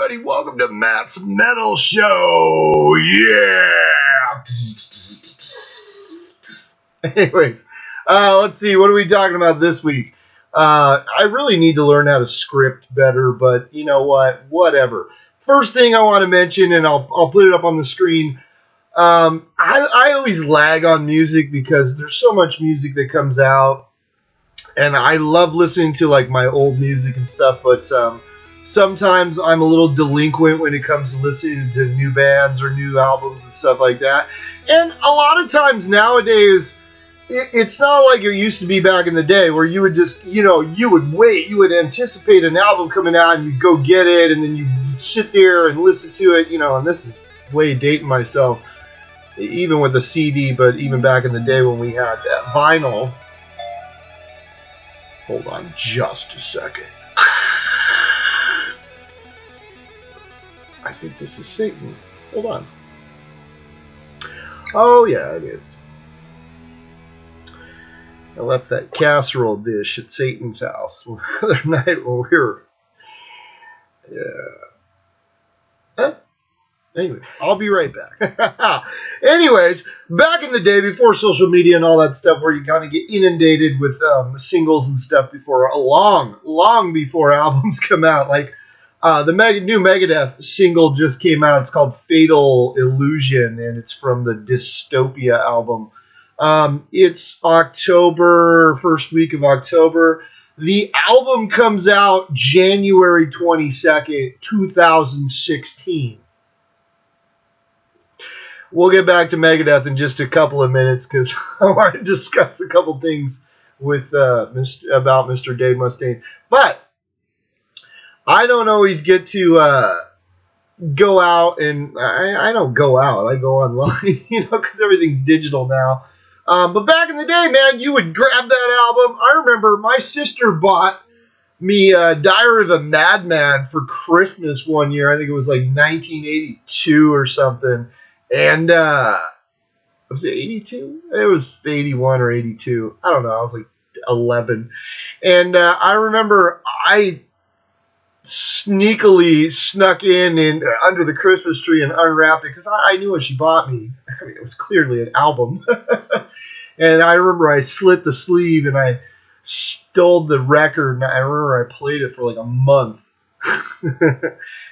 everybody. Welcome to Matt's Metal Show. Yeah. Anyways, let's see. What are we talking about this week? I really need to learn how to script better, but you know what? Whatever. First thing I want to mention, and I'll put it up on the screen. I always lag on music because there's so much music that comes out, and I love listening to like my old music and stuff, but sometimes I'm a little delinquent when it comes to listening to new bands or new albums and stuff like that. And a lot of times nowadays, it's not like it used to be back in the day where you would just, you would wait, you would anticipate an album coming out and you'd go get it and then you'd sit there and listen to it, and this is way dating myself, even with the CD, but even back in the day when we had that vinyl. Hold on just a second. I think this is Satan. Hold on. Oh, yeah, it is. I left that casserole dish at Satan's house the other night when we were... Yeah. Huh? Anyway, I'll be right back. Anyways, back in the day, before social media and all that stuff, where you kind of get inundated with singles and stuff before, long before albums come out, like... the new Megadeth single just came out. It's called Fatal Illusion, and it's from the Dystopia album. It's October, first week of October. The album comes out January 22nd, 2016. We'll get back to Megadeth in just a couple of minutes because I want to discuss a couple things with about Mr. Dave Mustaine. But I don't always get to go out, and I don't go out. I go online, because everything's digital now. But back in the day, man, you would grab that album. I remember my sister bought me Diary of a Madman for Christmas one year. I think it was like 1982 or something. And was it 82? It was 81 or 82. I don't know. I was like 11. And I remember I sneakily snuck in and under the Christmas tree and unwrapped it because I knew what she bought me. I mean, it was clearly an album. And I remember I slit the sleeve and I stole the record, and I remember I played it for like a month.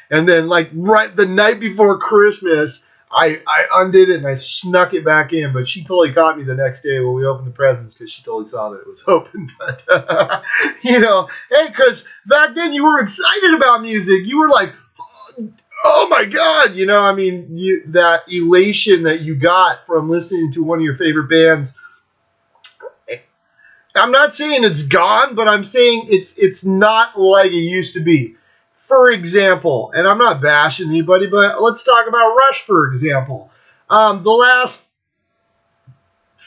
And then like right the night before Christmas, I undid it and I snuck it back in, but she totally caught me the next day when we opened the presents because she totally saw that it was open. But, hey, because back then you were excited about music. You were like, oh my God, that elation that you got from listening to one of your favorite bands. I'm not saying it's gone, but I'm saying it's not like it used to be. For example, and I'm not bashing anybody, but let's talk about Rush, for example. The last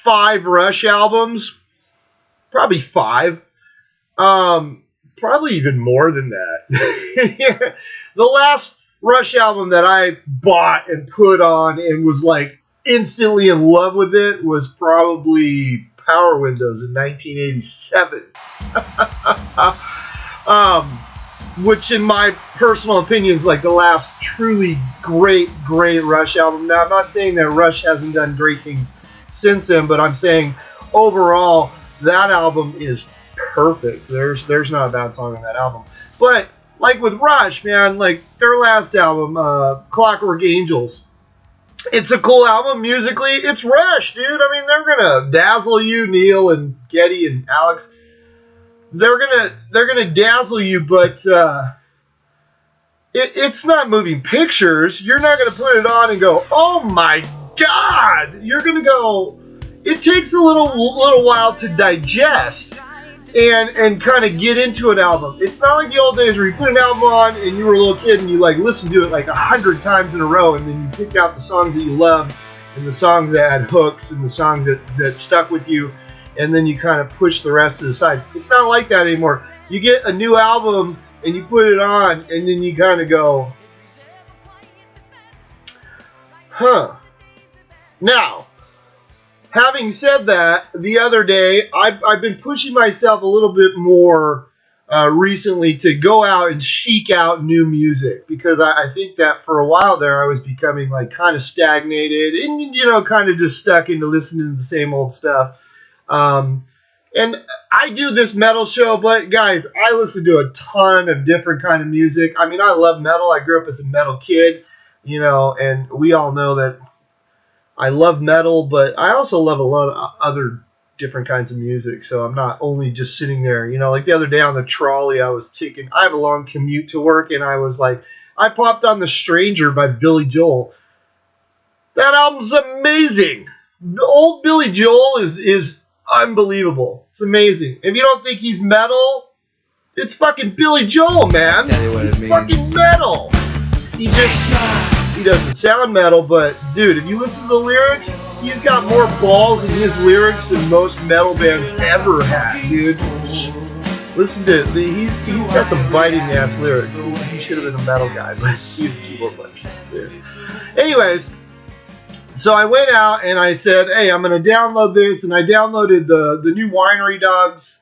5 Rush albums, probably 5, probably even more than that. The last Rush album that I bought and put on and was like instantly in love with it was probably Power Windows in 1987. Which in my personal opinion is like the last truly great Rush album. Now, I'm not saying that Rush hasn't done great things since then, but I'm saying overall that album is perfect. There's not a bad song on that album. But like with Rush, man, like their last album, Clockwork Angels, it's a cool album musically. It's Rush, dude. I mean, they're gonna dazzle you, Neil and Geddy and Alex. They're gonna dazzle you, but it's not moving pictures. You're not gonna put it on and go, oh my God. You're gonna go. It takes a little while to digest and kind of get into an album. It's not like the old days where you put an album on and you were a little kid and you like listened to it like 100 times in a row, and then you picked out the songs that you loved and the songs that had hooks and the songs that stuck with you. And then you kind of push the rest to the side. It's not like that anymore. You get a new album and you put it on and then you kind of go, huh. Now, having said that, the other day, I've been pushing myself a little bit more recently to go out and seek out new music, because I think that for a while there I was becoming like kind of stagnated and kind of just stuck into listening to the same old stuff. And I do this metal show, but guys, I listen to a ton of different kind of music. I mean, I love metal. I grew up as a metal kid, and we all know that I love metal, but I also love a lot of other different kinds of music. So I'm not only just sitting there, like the other day on the trolley, I have a long commute to work, and I popped on The Stranger by Billy Joel. That album's amazing. Old Billy Joel is unbelievable. It's amazing. If you don't think he's metal, it's fucking Billy Joel, man. He's fucking metal. He doesn't sound metal, but dude, if you listen to the lyrics, he's got more balls in his lyrics than most metal bands ever had, dude. Listen to it. He's got some biting ass lyrics. He should have been a metal guy, but he's a keyboard player. Anyways, so I went out and I said, hey, I'm going to download this, and I downloaded the new Winery Dogs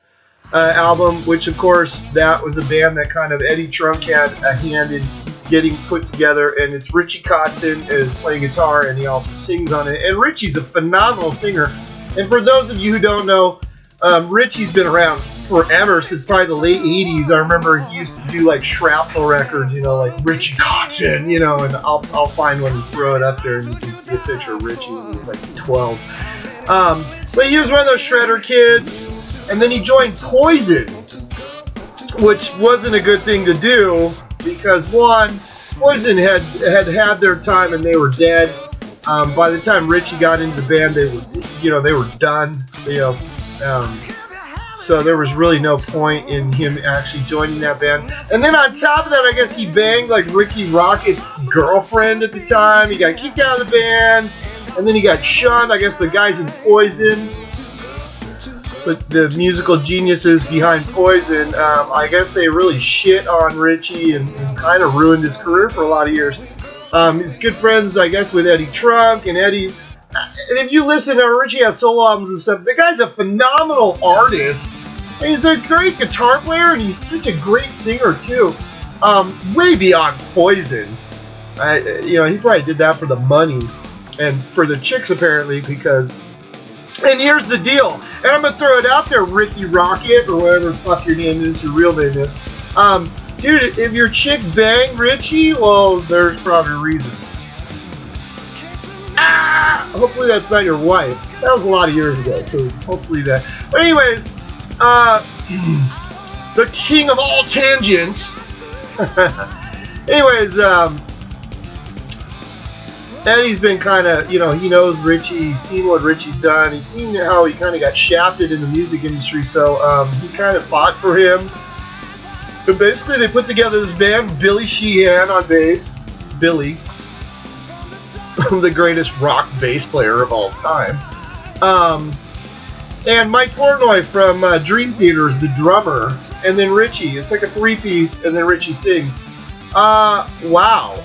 album, which of course that was a band that kind of Eddie Trunk had a hand in getting put together, and it's Richie Kotzen is playing guitar, and he also sings on it. And Richie's a phenomenal singer. And for those of you who don't know, Richie's been around forever, since probably the late 80s. I remember he used to do like shrapnel records, like Richie Kotzen, and I'll find one and throw it up there, and you can see a picture of Richie when he was like 12. But he was one of those shredder kids, and then he joined Poison, which wasn't a good thing to do, because one, Poison had their time and they were dead. By the time Richie got into the band, they were done. So there was really no point in him actually joining that band. And then on top of that, I guess he banged like Ricky Rocket's girlfriend at the time. He got kicked out of the band, and then he got shunned. I guess the guys in Poison, the musical geniuses behind Poison, I guess they really shit on Richie and kind of ruined his career for a lot of years. He's good friends, I guess, with Eddie Trunk, and Eddie. And if you listen to Richie has solo albums and stuff, the guy's a phenomenal artist. And he's a great guitar player, and he's such a great singer too. Way beyond Poison. He probably did that for the money and for the chicks apparently, because. And here's the deal, and I'm going to throw it out there, Ricky Rocket, or whatever the fuck your name is, your real name is. Dude, if your chick banged Richie, well, there's probably a reason. Hopefully that's not your wife. That was a lot of years ago, so hopefully that. But anyways, the king of all tangents. Anyways, Eddie's been kind of, he knows Richie, he's seen what Richie's done, he's seen how he kind of got shafted in the music industry, so he kind of fought for him. But basically they put together this band, Billy Sheehan on bass, Billy, the greatest rock bass player of all time, and Mike Portnoy from Dream Theater is the drummer, and then Richie. It's like a three-piece, and then Richie sings. Wow.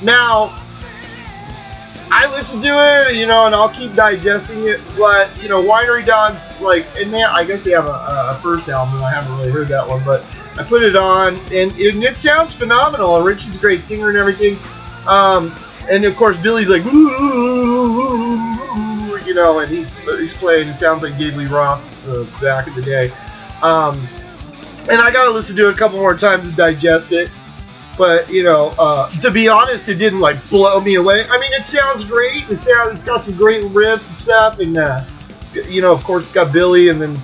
Now, I listen to it, and I'll keep digesting it, but, Winery Dogs, I guess they have a first album, and I haven't really heard that one, but I put it on, and it sounds phenomenal, and Richie's a great singer and everything, and of course, Billy's like, and he's playing, it sounds like Gabe Lee Roth back in the day, and I gotta listen to it a couple more times to digest it. But, to be honest, it didn't, blow me away. I mean, it sounds great. It's got some great riffs and stuff. And, of course, it's got Billy. And then,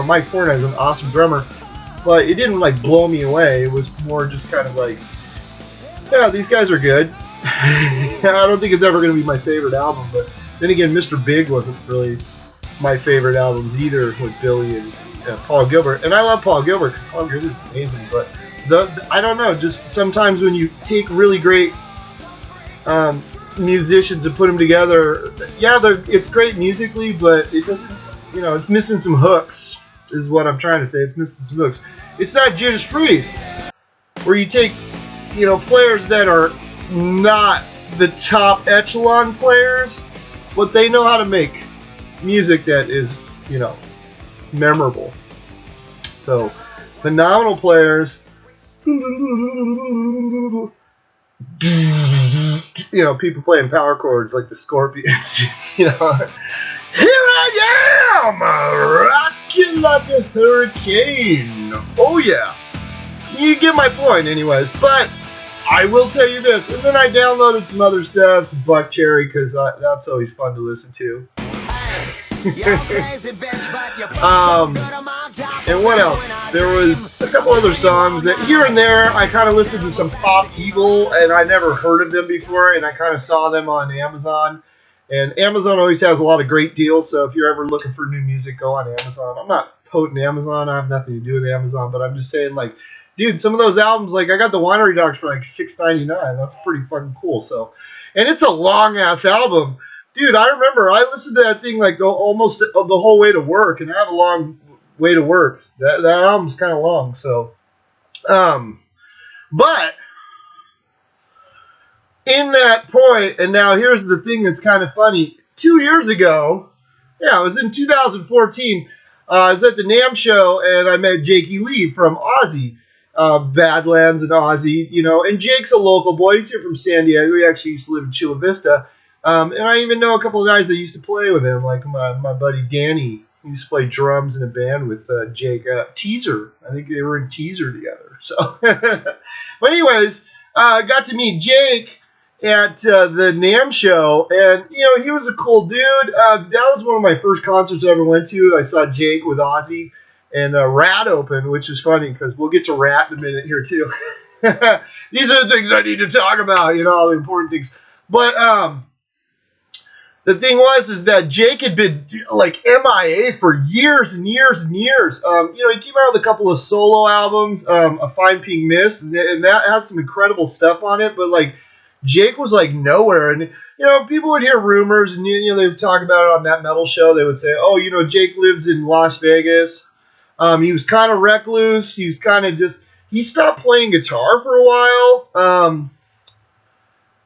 Mike Portnoy is an awesome drummer. But it didn't, blow me away. It was more just kind of yeah, these guys are good. I don't think it's ever going to be my favorite album. But then again, Mr. Big wasn't really my favorite albums either with Billy and Paul Gilbert. And I love Paul Gilbert because Paul Gilbert is amazing. But I don't know, just sometimes when you take really great musicians and put them together, yeah, it's great musically, but it doesn't, it's missing some hooks, is what I'm trying to say. It's missing some hooks. It's not Judas Priest, where you take, players that are not the top echelon players, but they know how to make music that is, memorable. So, phenomenal players. You know, people playing power chords like the Scorpions. You know, here I am, rocking like a hurricane. Oh yeah, you get my point, anyways. But I will tell you this, and then I downloaded some other stuff, Buck Cherry, because that's always fun to listen to. And what else? There was a couple other songs that here and there I kind of listened to some Pop Evil, and I never heard of them before, and I kind of saw them on Amazon. And Amazon always has a lot of great deals, so if you're ever looking for new music, go on Amazon. I'm not toting Amazon, I have nothing to do with Amazon, but I'm just saying, like, dude, some of those albums, like, I got the Winery Dogs for like $6.99. That's pretty fucking cool. So, and it's a long ass album. Dude, I remember I listened to that thing like almost the whole way to work, and I have a long way to work. That album's kind of long, so. But in that point, and now here's the thing that's kind of funny. 2 years ago, yeah, it was in 2014. I was at the NAMM show, and I met Jakey Lee from Aussie, Badlands and Aussie, you know. And Jake's a local boy. He's here from San Diego. He actually used to live in Chula Vista. And I even know a couple of guys that used to play with him, like my buddy Danny. He used to play drums in a band with Jake. Teaser. I think they were in Teaser together. So, but anyways, got to meet Jake at the NAMM show, and you know, he was a cool dude. That was one of my first concerts I ever went to. I saw Jake with Ozzy and Rat open, which is funny because we'll get to Rat in a minute here too. These are the things I need to talk about, you know, all the important things. But the thing is that Jake had been like MIA for years and years and years. You know, he came out with a couple of solo albums, A Fine Pink Mist, and that had some incredible stuff on it. But like, Jake was like nowhere, and you know, people would hear rumors, and you know, they would talk about it on that metal show. They would say, "Oh, you know, Jake lives in Las Vegas." He was kind of recluse. He was kind of he stopped playing guitar for a while.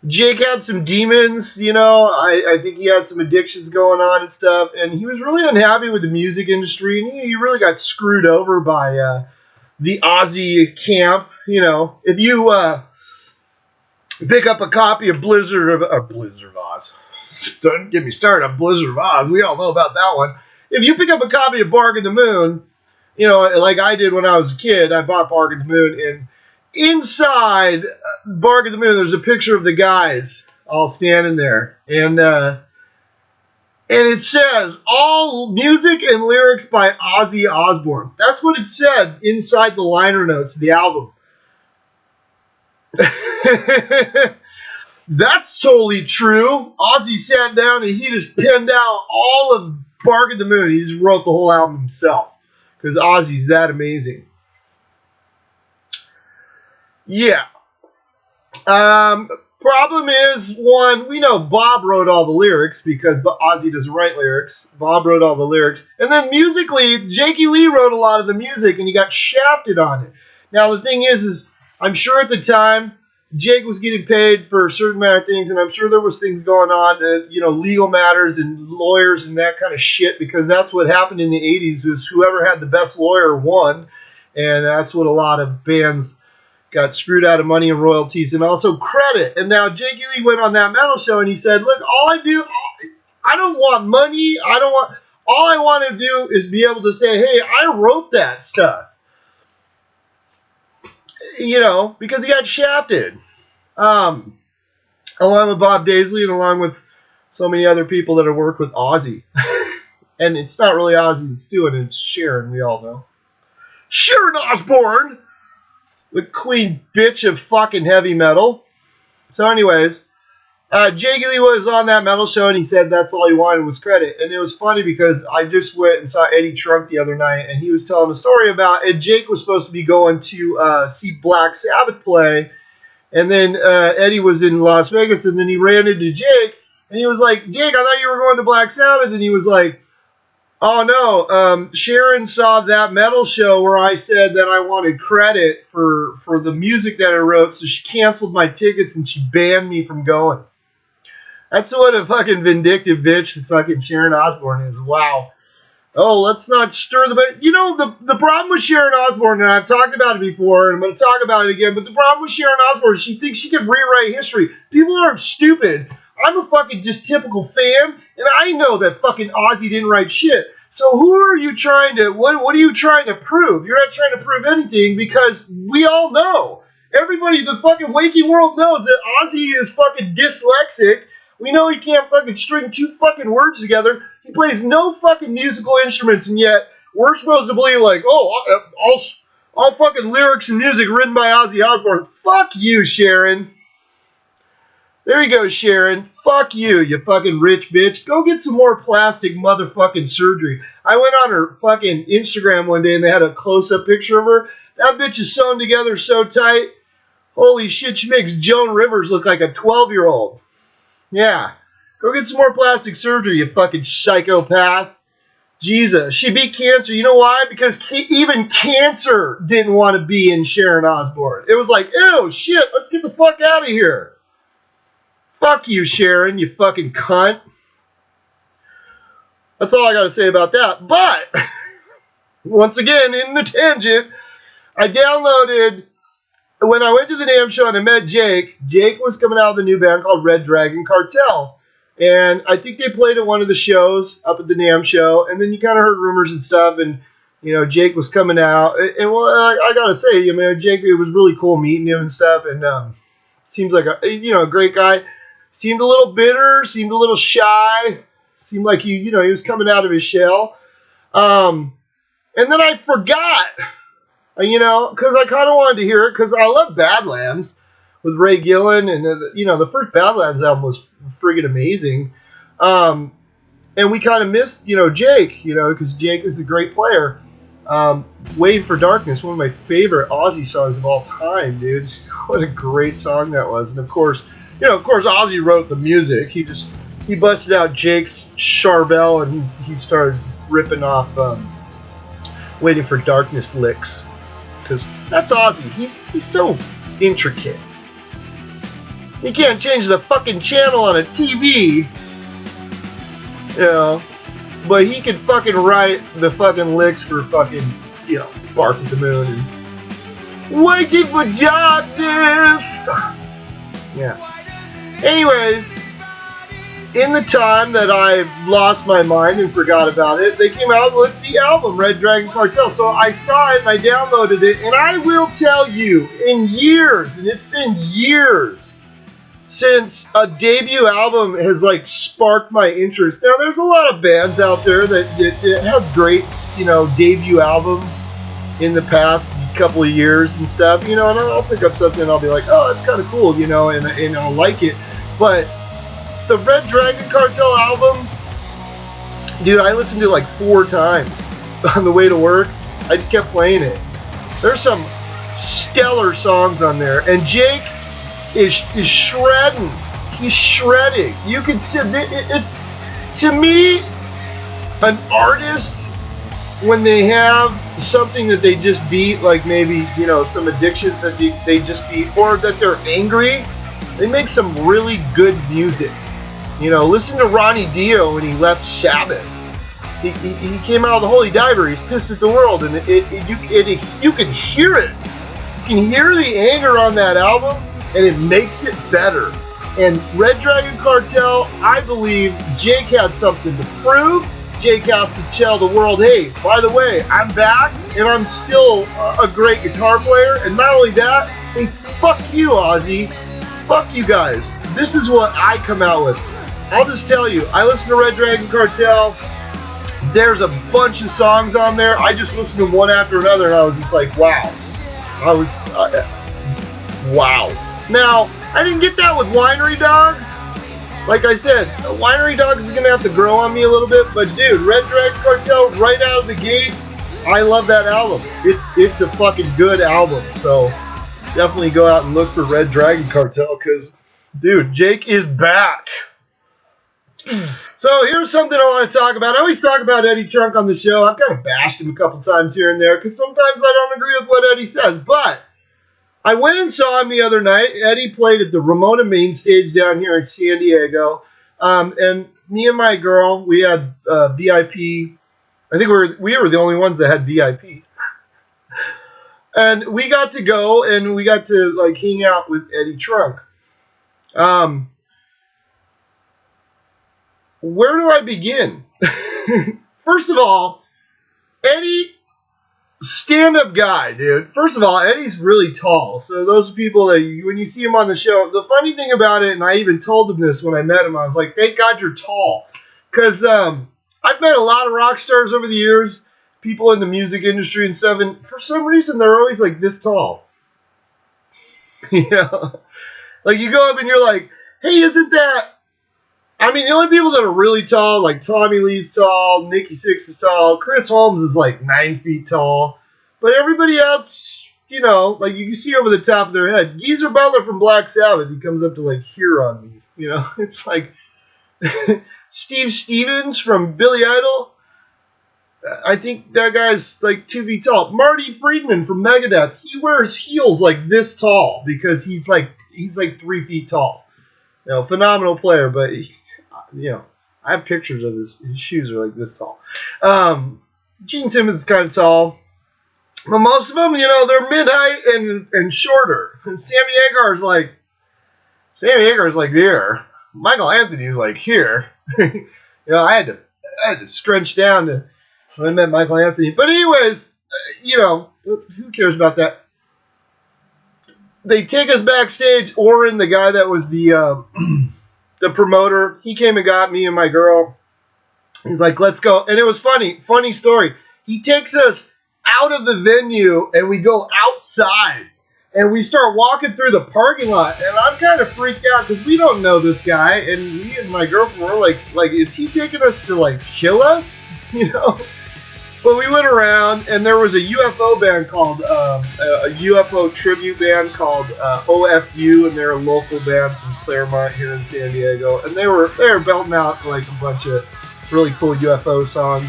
Jake had some demons, you know. I think he had some addictions going on and stuff, and he was really unhappy with the music industry, and he really got screwed over by the Aussie camp. You know, if you pick up a copy of Blizzard of Oz, don't get me started on Blizzard of Oz. We all know about that one. If you pick up a copy of Bark in the Moon, you know, like I did when I was a kid, I bought Bark in the Moon, and inside Bark in the Moon, there's a picture of the guys all standing there, and it says all music and lyrics by Ozzy Osbourne. That's what it said inside the liner notes of the album. That's totally true. Ozzy sat down and he just penned out all of Bark in the Moon. He just wrote the whole album himself because Ozzy's that amazing. Yeah. Problem is, one, we know Bob wrote all the lyrics because Ozzy doesn't write lyrics. Bob wrote all the lyrics. And then musically, Jakey Lee wrote a lot of the music and he got shafted on it. Now, the thing is I'm sure at the time, Jake was getting paid for a certain amount of things, and I'm sure there was things going on, you know, legal matters and lawyers and that kind of shit, because that's what happened in the 80s, was whoever had the best lawyer won, and that's what a lot of bands got screwed out of money and royalties and also credit. And now Jakey Lee went on that metal show and he said, look, I don't want money, all I want to do is be able to say, hey, I wrote that stuff. You know, because he got shafted. Along with Bob Daisley and along with so many other people that have worked with Ozzy. And it's not really Ozzy that's doing it, it's Sharon, we all know. Sharon Osbourne! The queen bitch of fucking heavy metal. So anyways, Jakey Lee was on that metal show and he said that's all he wanted was credit. And it was funny because I just went and saw Eddie Trunk the other night and he was telling a story about it. Jake was supposed to be going to see Black Sabbath play, and then Eddie was in Las Vegas, and then he ran into Jake and he was like, Jake, I thought you were going to Black Sabbath. And he was like, oh no, Sharon saw that metal show where I said that I wanted credit for the music that I wrote, so she canceled my tickets and she banned me from going. That's what a fucking vindictive bitch the fucking Sharon Osbourne is. Wow. Oh, let's not stir the... But you know, the problem with Sharon Osbourne, and I've talked about it before, and I'm going to talk about it again, but the problem with Sharon Osbourne is she thinks she can rewrite history. People aren't stupid. I'm a fucking just typical fan, and I know that fucking Ozzy didn't write shit. So who are you trying to... What are you trying to prove? You're not trying to prove anything because we all know. Everybody, the fucking waking world knows that Ozzy is fucking dyslexic. We know he can't fucking string two fucking words together. He plays no fucking musical instruments, and yet we're supposed to believe like, oh, all fucking lyrics and music written by Ozzy Osbourne. Fuck you, Sharon. There you go, Sharon. Fuck you, you fucking rich bitch. Go get some more plastic motherfucking surgery. I went on her fucking Instagram one day and they had a close-up picture of her. That bitch is sewn together so tight. Holy shit, she makes Joan Rivers look like a 12-year-old. Yeah. Go get some more plastic surgery, you fucking psychopath. Jesus. She beat cancer. You know why? Because even cancer didn't want to be in Sharon Osbourne. It was like, ew, shit, let's get the fuck out of here. Fuck you, Sharon, you fucking cunt. That's all I got to say about that. But, once again, in the tangent, I downloaded... When I went to the NAMM show and I met Jake was coming out with a new band called Red Dragon Cartel. And I think they played at one of the shows up at the NAMM show. And then you kind of heard rumors and stuff. And, you know, Jake was coming out. And well, I got to say, Jake, it was really cool meeting him and stuff. And seems like a great guy. Seemed a little bitter. Seemed a little shy. Seemed like he was coming out of his shell. And then I forgot. Because I kind of wanted to hear it, because I love Badlands with Ray Gillen, and the first Badlands album was friggin' amazing. And we kind of missed, Jake, because Jake is a great player. Waiting for Darkness, one of my favorite Ozzy songs of all time, dude. What a great song that was. And of course, Ozzy wrote the music. He busted out Jake's Charvel, and he started ripping off Waiting for Darkness licks. Because that's Ozzy. He's so intricate. You can't change the fucking channel on a TV. But he can fucking write the fucking licks for fucking, Bark at the Moon and Waiting for Darkness. Yeah. Anyways, in the time that I've lost my mind and forgot about it, they came out with the album, Red Dragon Cartel. So I saw it and I downloaded it, and I will tell you, in years, and it's been years, since a debut album has, sparked my interest. Now, there's a lot of bands out there that have great, debut albums in the past couple of years and stuff, and I'll pick up something and I'll be like, oh, that's kind of cool, and I'll like it. But the Red Dragon Cartel album, dude, I listened to it 4 times on the way to work. I just kept playing it. There's some stellar songs on there, and Jake is shredding. He's shredding. You can see it. To me, an artist, when they have something that they just beat, like maybe some addictions that they just beat, or that they're angry, they make some really good music. Listen to Ronnie Dio when he left Sabbath. He came out of the Holy Diver. He's pissed at the world, and you can hear it. You can hear the anger on that album, and it makes it better. And Red Dragon Cartel, I believe Jake had something to prove. Jake has to tell the world, hey, by the way, I'm back, and I'm still a great guitar player. And not only that, hey, fuck you, Ozzy. Fuck you guys. This is what I come out with. I'll just tell you, I listen to Red Dragon Cartel. There's a bunch of songs on there. I just listened to them one after another, and I was just like, wow. Wow. Now, I didn't get that with Winery Dogs. Like I said, Winery Dogs is going to have to grow on me a little bit. But, dude, Red Dragon Cartel, right out of the gate, I love that album. It's a fucking good album. So, definitely go out and look for Red Dragon Cartel because, dude, Jake is back. So here's something I want to talk about. I always talk about Eddie Trunk on the show. I've kind of bashed him a couple times here and there because sometimes I don't agree with what Eddie says. But I went and saw him the other night. Eddie played at the Ramona Main Stage down here in San Diego. And me and my girl, we had VIP I think we were the only ones that had VIP. And we got to go and we got to like hang out with Eddie Trunk. Where do I begin? First of all, Eddie, stand-up guy, dude. First of all, Eddie's really tall. So those people that when you see him on the show, the funny thing about it, and I even told him this when I met him, I was like, thank God you're tall. Because I've met a lot of rock stars over the years, people in the music industry and stuff, and for some reason they're always like this tall. You know? Like you go up and you're like, hey, isn't that... I mean, the only people that are really tall, like Tommy Lee's tall, Nikki Sixx is tall, Chris Holmes is like 9 feet tall, but everybody else, you know, like you can see over the top of their head. Geezer Butler from Black Sabbath, he comes up to like here on me, you know. It's like Steve Stevens from Billy Idol. I think that guy's like 2 feet tall. Marty Friedman from Megadeth, he wears heels like this tall because he's like 3 feet tall. You know, phenomenal player, but you know, I have pictures of his shoes are like this tall. Gene Simmons is kind of tall, but most of them, you know, they're mid-height and shorter. And Sammy Hagar's like there. Michael Anthony's like here. You know, I had to scrunch down to when I met Michael Anthony. But anyways, you know, who cares about that? They take us backstage. Oren, the guy that was the promoter, he came and got me and my girl. He's like, let's go. And it was funny story. He takes us out of the venue and we go outside and we start walking through the parking lot. And I'm kind of freaked out because we don't know this guy. And me and my girlfriend were like, is he taking us to like kill us? You know? But we went around, and there was a UFO band called, a UFO tribute band called OFU, and they're a local band from Claremont here in San Diego. And they were belting out like a bunch of really cool UFO songs.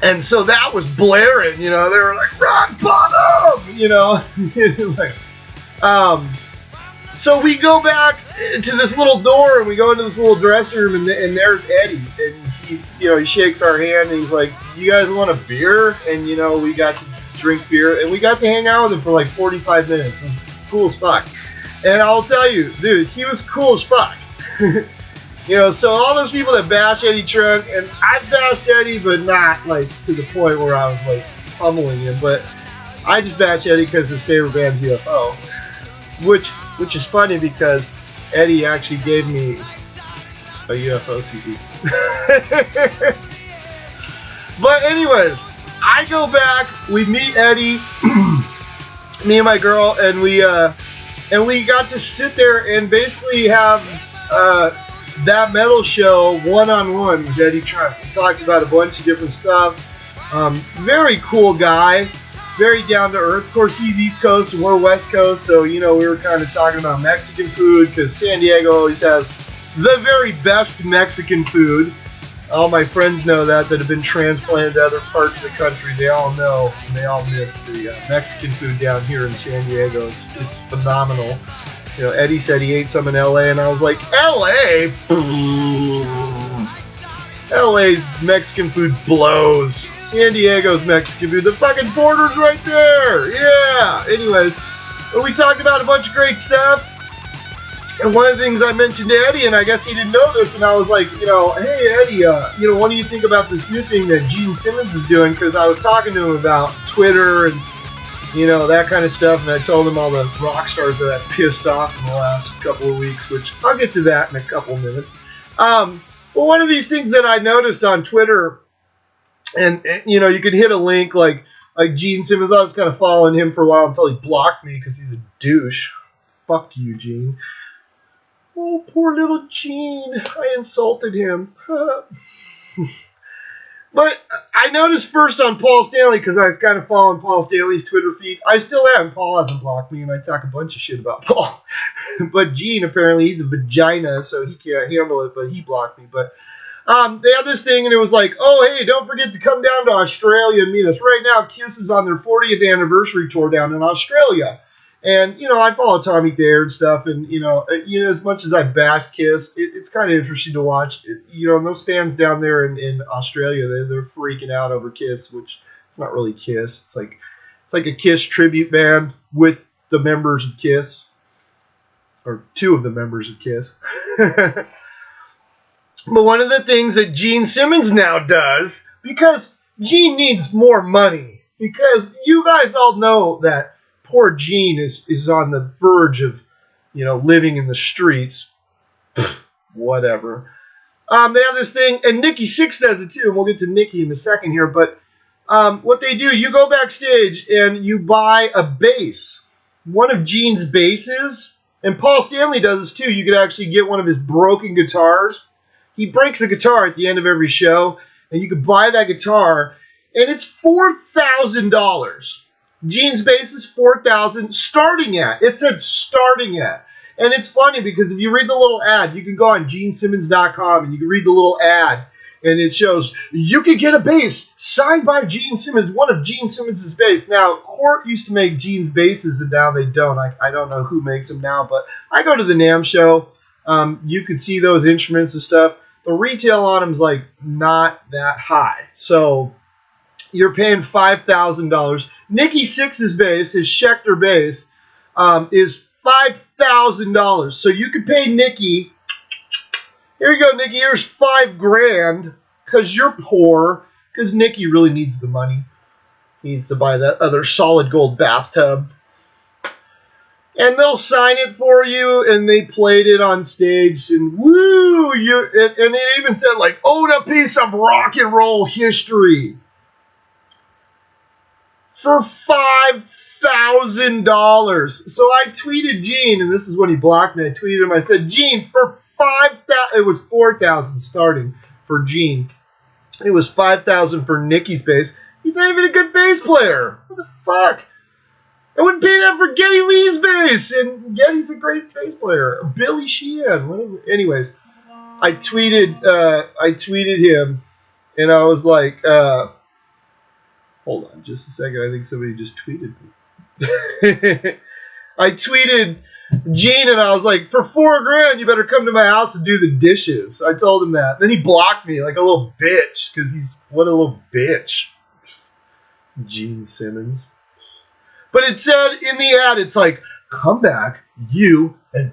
And so that was blaring, you know. They were like, rock bottom, you know. Like, so we go back to this little door, and we go into this little dressing room, and there's Eddie, and he shakes our hand and he's like, you guys want a beer? And, you know, we got to drink beer and we got to hang out with him for like 45 minutes. It was cool as fuck. And I'll tell you, dude, he was cool as fuck. You know, so all those people that bash Eddie Trunk, and I bashed Eddie, but not like to the point where I was like pummeling him. But I just bashed Eddie because his favorite band's UFO, which is funny because Eddie actually gave me a UFO CD. But anyways, I go back, we meet Eddie, me and my girl, and we got to sit there and basically have that metal show one-on-one with Eddie Trunk. We talked about a bunch of different stuff. Very cool guy, very down to earth. Of course, he's East Coast and we're West Coast, so you know we were kind of talking about Mexican food because San Diego always has the very best Mexican food. All my friends know that have been transplanted to other parts of the country. They all know, and they all miss the Mexican food down here in San Diego. It's phenomenal. You know, Eddie said he ate some in L.A., and I was like, L.A.? L.A.'s Mexican food blows. San Diego's Mexican food, the fucking border's right there. Yeah. Anyways, we talked about a bunch of great stuff. And one of the things I mentioned to Eddie, and I guess he didn't know this, and I was like, you know, hey, Eddie, you know, what do you think about this new thing that Gene Simmons is doing? Because I was talking to him about Twitter and, you know, that kind of stuff, and I told him all the rock stars that I pissed off in the last couple of weeks, which I'll get to that in a couple of minutes. Well, one of these things that I noticed on Twitter, and you know, you could hit a link like Gene Simmons. I was kind of following him for a while until he blocked me because he's a douche. Fuck you, Gene. Oh, poor little Gene. I insulted him. But I noticed first on Paul Stanley, because I was kind of following Paul Stanley's Twitter feed. I still am. Paul hasn't blocked me, and I talk a bunch of shit about Paul. But Gene, apparently, he's a vagina, so he can't handle it, but he blocked me. But they had this thing, and it was like, oh, hey, don't forget to come down to Australia and meet us. Right now, Kiss is on their 40th anniversary tour down in Australia. And I follow Tommy Thayer and stuff, and as much as I bash Kiss, it's kind of interesting to watch. And those fans down there in Australia, they're freaking out over Kiss, which it's not really Kiss. It's like a Kiss tribute band with the members of Kiss, or two of the members of Kiss. But one of the things that Gene Simmons now does, because Gene needs more money, because you guys all know that poor Gene is on the verge of, living in the streets. Whatever. They have this thing, and Nikki Sixx does it too, and we'll get to Nikki in a second here, but what they do, you go backstage and you buy a bass, one of Gene's basses, and Paul Stanley does this too. You could actually get one of his broken guitars. He breaks a guitar at the end of every show, and you could buy that guitar, and it's $4,000. Gene's bass is $4,000 starting at. It said starting at. And it's funny because if you read the little ad, you can go on GeneSimmons.com and you can read the little ad, and it shows you can get a bass signed by Gene Simmons, one of Gene Simmons' bass. Now, Court used to make Gene's basses, and now they don't. I don't know who makes them now, but I go to the NAMM show. You can see those instruments and stuff. The retail on them is like not that high. So you're paying $5,000. Nikki Sixx's bass, his Schecter bass, is $5,000. So you could pay Nikki. Here you go, Nikki. Here's $5,000 because you're poor. Because Nikki really needs the money. He needs to buy that other solid gold bathtub. And they'll sign it for you, and they played it on stage, and woo! And it even said, like, own a piece of rock and roll history. For $5,000. So I tweeted Gene, and this is when he blocked me. I tweeted him. I said, Gene, for $5,000. It was $4,000 starting for Gene. It was $5,000 for Nikki's bass. He's not even a good bass player. What the fuck? I wouldn't pay that for Geddy Lee's bass, and Geddy's a great bass player. Billy Sheehan, whatever. Anyways, I tweeted him, and I was like, hold on just a second. I think somebody just tweeted me. I tweeted Gene, and I was like, for $4,000, you better come to my house and do the dishes. I told him that. Then he blocked me like a little bitch, because what a little bitch. Gene Simmons. But it said in the ad, it's like, come back, you and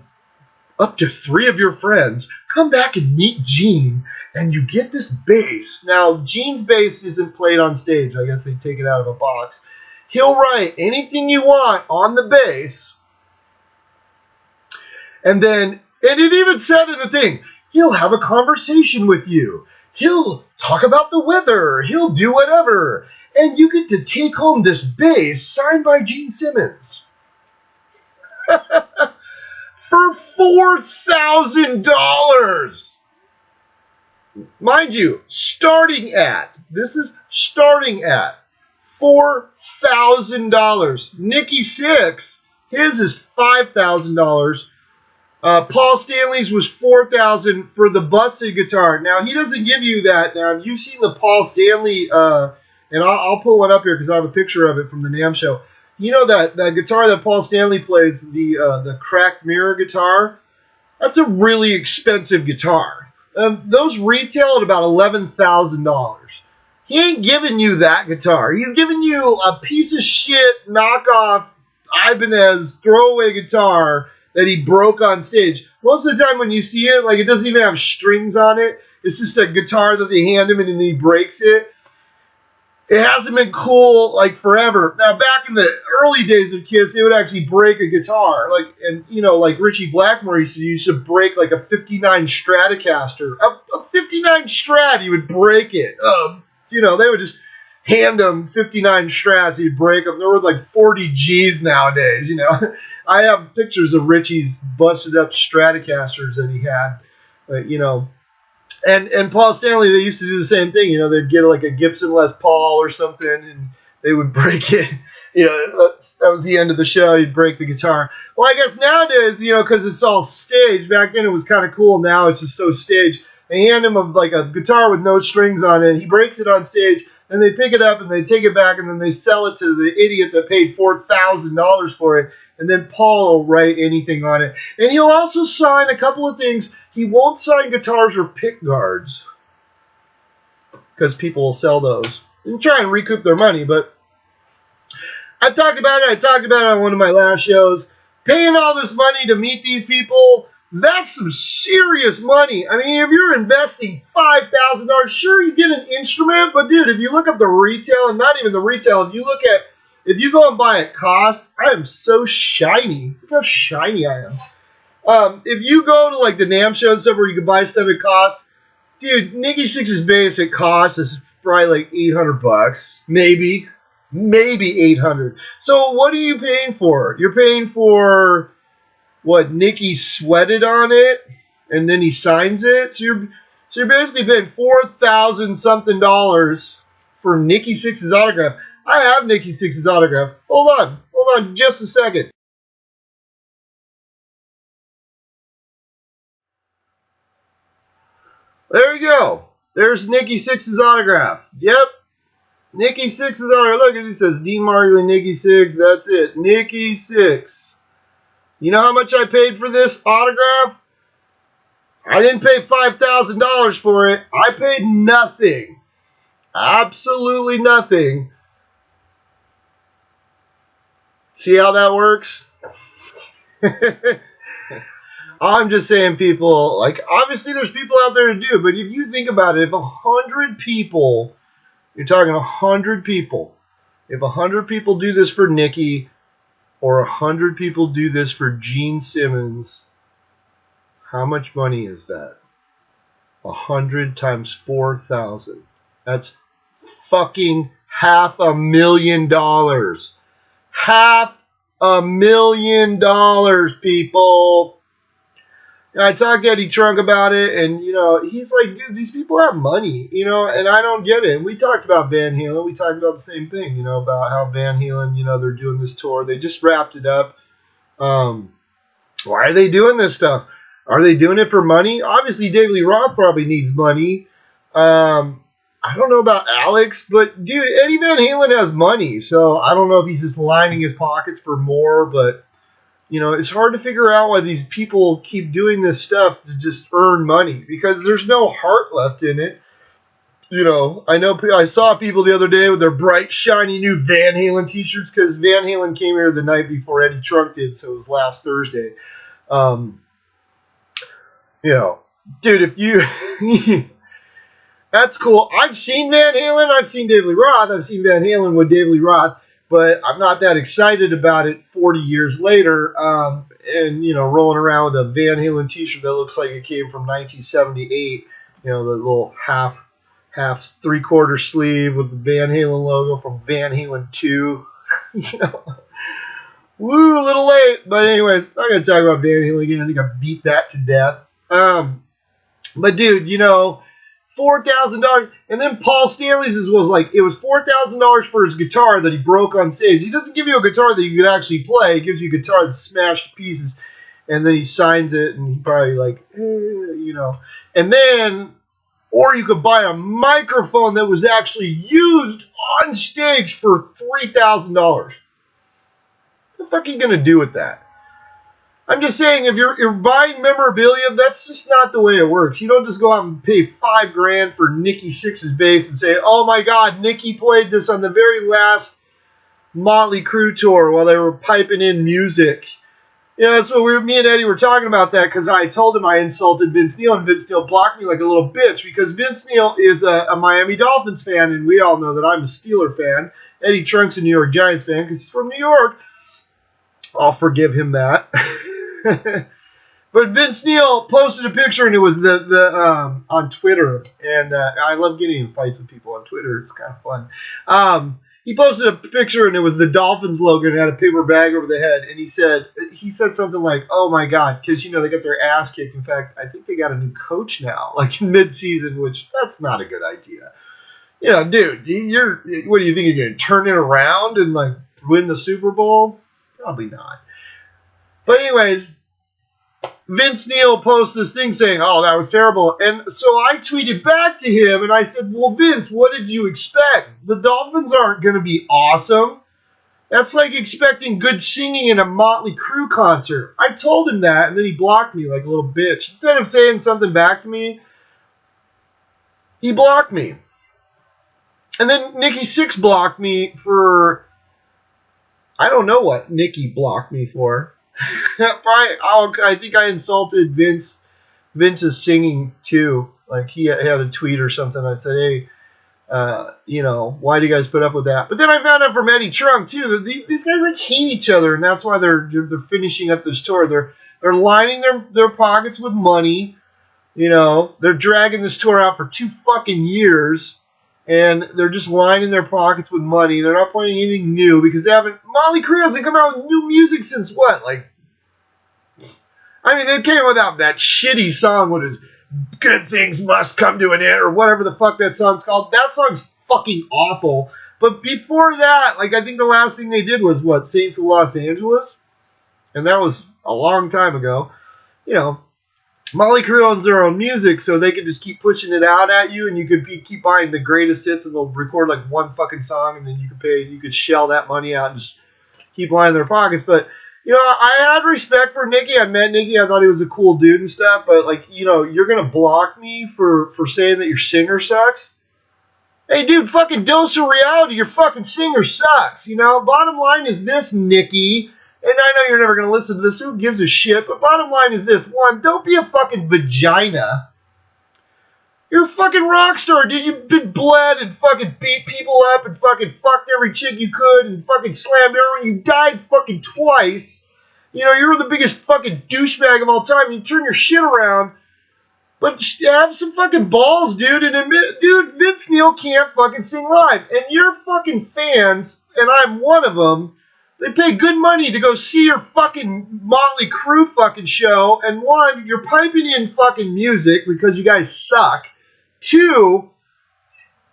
up to 3 of your friends, come back and meet Gene, and you get this bass. Now, Gene's bass isn't played on stage. I guess they take it out of a box. He'll write anything you want on the bass. And it even said in the thing, he'll have a conversation with you. He'll talk about the weather. He'll do whatever. And you get to take home this bass signed by Gene Simmons. For $4,000. Mind you, this is starting at $4,000. Nikki Sixx, his is $5,000. Paul Stanley's was $4,000 for the busted guitar. Now, he doesn't give you that. Now, you've seen the Paul Stanley, and I'll put one up here because I have a picture of it from the NAMM show. You know that guitar that Paul Stanley plays, the cracked mirror guitar? That's a really expensive guitar. Those retail at about $11,000. He ain't giving you that guitar. He's giving you a piece of shit knockoff Ibanez throwaway guitar that he broke on stage. Most of the time when you see it, like, it doesn't even have strings on it. It's just a guitar that they hand him and then he breaks it. It hasn't been cool, like, forever. Now, back in the early days of Kiss, they would actually break a guitar. Like Richie Blackmore used to break, like, a 59 Stratocaster. A 59 Strat, he would break it. They would just hand him 59 Strats, he'd break them. There were, like, 40 Gs nowadays, I have pictures of Richie's busted-up Stratocasters that he had, And Paul Stanley, they used to do the same thing. They'd get like a Gibson Les Paul or something, and they would break it. That was the end of the show. You'd break the guitar. Well, I guess nowadays, because it's all staged. Back then it was kind of cool. Now it's just so staged. They hand him a guitar with no strings on it. He breaks it on stage, and they pick it up and they take it back, and then they sell it to the idiot that paid $4,000 for it. and then Paul will write anything on it. And he'll also sign a couple of things. He won't sign guitars or pick guards because people will sell those and try and recoup their money. But I talked about it on one of my last shows. Paying all this money to meet these people, that's some serious money. I mean, if you're investing $5,000, sure, you get an instrument, but dude, if you look up the retail, and not even the retail, if you go and buy at cost, I am so shiny. Look how shiny I am. If you go to like the NAMM show and stuff where you can buy stuff at cost, dude, Nikki Sixx's bass at cost is probably like $800, maybe 800. So what are you paying for? You're paying for what Nikki sweated on it, and then he signs it. So you're basically paying $4,000 something for Nikki Sixx's autograph. I have Nikki Sixx's autograph. Hold on, just a second. There you go. There's Nikki Sixx's autograph. Yep. Nikki Sixx's autograph. Look, it says Dean Markley, Nikki Sixx. That's it. Nikki Sixx. You know how much I paid for this autograph? I didn't pay $5,000 for it. I paid nothing. Absolutely nothing. See how that works? I'm just saying, people, like, obviously there's people out there to do it, but if you think about it, if 100 people, you're talking 100 people, if 100 people do this for Nikki, or 100 people do this for Gene Simmons, how much money is that? 100 times 4,000. That's fucking $500,000. $500,000, people. And I talked to Eddie Trunk about it, and, you know, he's like, dude, these people have money, you know, and I don't get it. And we talked about Van Halen. We talked about the same thing, you know, about how Van Halen, you know, they're doing this tour. They just wrapped it up. Why are they doing this stuff? Are they doing it for money? Obviously, David Lee Roth probably needs money. I don't know about Alex, but, dude, Eddie Van Halen has money, so I don't know if he's just lining his pockets for more, but, you know, it's hard to figure out why these people keep doing this stuff to just earn money, because there's no heart left in it. You know I saw people the other day with their bright, shiny new Van Halen t-shirts, because Van Halen came here the night before Eddie Trunk did, so it was last Thursday. You know, dude, if you... That's cool. I've seen Van Halen. I've seen David Lee Roth. I've seen Van Halen with David Lee Roth, but I'm not that excited about it 40 years later. And, you know, rolling around with a Van Halen t-shirt that looks like it came from 1978. You know, the little half three-quarter sleeve with the Van Halen logo from Van Halen 2. You know, woo, a little late. But anyways, I'm not going to talk about Van Halen again. I think I beat that to death. But dude, you know, $4,000, and then Paul Stanley's was like, it was $4,000 for his guitar that he broke on stage. He doesn't give you a guitar that you can actually play. He gives you a guitar that's smashed to pieces, and then he signs it, and he probably like, you know. And then, or you could buy a microphone that was actually used on stage for $3,000. What the fuck are you going to do with that? I'm just saying, if you're buying memorabilia, that's just not the way it works. You don't just go out and pay $5,000 for Nikki Sixx's bass and say, oh my God, Nikki played this on the very last Motley Crue tour while they were piping in music. You know, that's what me and Eddie were talking about that, because I told him I insulted Vince Neil, and Vince Neil blocked me like a little bitch, because Vince Neil is a Miami Dolphins fan, and we all know that I'm a Steeler fan. Eddie Trunk's a New York Giants fan because he's from New York. I'll forgive him that. But Vince Neil posted a picture, and it was the on Twitter, and I love getting in fights with people on Twitter. It's kind of fun. He posted a picture, and it was the Dolphins logo, and it had a paper bag over the head, and he said something like, "Oh my God," because you know they got their ass kicked. In fact, I think they got a new coach now, like in mid-season, which that's not a good idea. You know, dude, what do you think, you're gonna turn it around and like win the Super Bowl? Probably not. But anyways, Vince Neil posts this thing saying, oh, that was terrible. And so I tweeted back to him, and I said, well, Vince, what did you expect? The Dolphins aren't going to be awesome. That's like expecting good singing in a Motley Crue concert. I told him that, and then he blocked me like a little bitch. Instead of saying something back to me, he blocked me. And then Nikki Sixx blocked me for, I don't know what Nikki blocked me for. I think I insulted Vince's singing too. Like he had a tweet or something. I said, hey, why do you guys put up with that? But then I found out from Eddie Trunk too that these guys like hate each other, and that's why they're finishing up this tour. They're lining their pockets with money. They're dragging this tour out for 2 fucking years, and they're just lining their pockets with money. They're not playing anything new because they haven't. Motley Crue hasn't come out with new music since what? They came out that shitty song. What is Good Things Must Come to an End, or whatever the fuck that song's called. That song's fucking awful. But before that, I think the last thing they did was what, Saints of Los Angeles, and that was a long time ago. Motley Crue owns their own music, so they can just keep pushing it out at you, and you could keep buying the greatest hits, and they'll record one fucking song, and then you could shell that money out and just keep lining their pockets. But I had respect for Nikki. I met Nikki. I thought he was a cool dude and stuff. But you're gonna block me for saying that your singer sucks. Hey, dude, fucking dose of reality. Your fucking singer sucks. Bottom line is this, Nikki. And I know you're never gonna listen to this. Who gives a shit? But bottom line is this: one, don't be a fucking vagina. You're a fucking rock star, dude. You've been bled and fucking beat people up and fucking fucked every chick you could and fucking slammed everyone. You died fucking twice. You're the biggest fucking douchebag of all time. You turn your shit around. But have some fucking balls, dude, and admit, dude, Vince Neil can't fucking sing live. And your fucking fans, and I'm one of them, they pay good money to go see your fucking Motley Crue fucking show. And one, you're piping in fucking music because you guys suck. Two,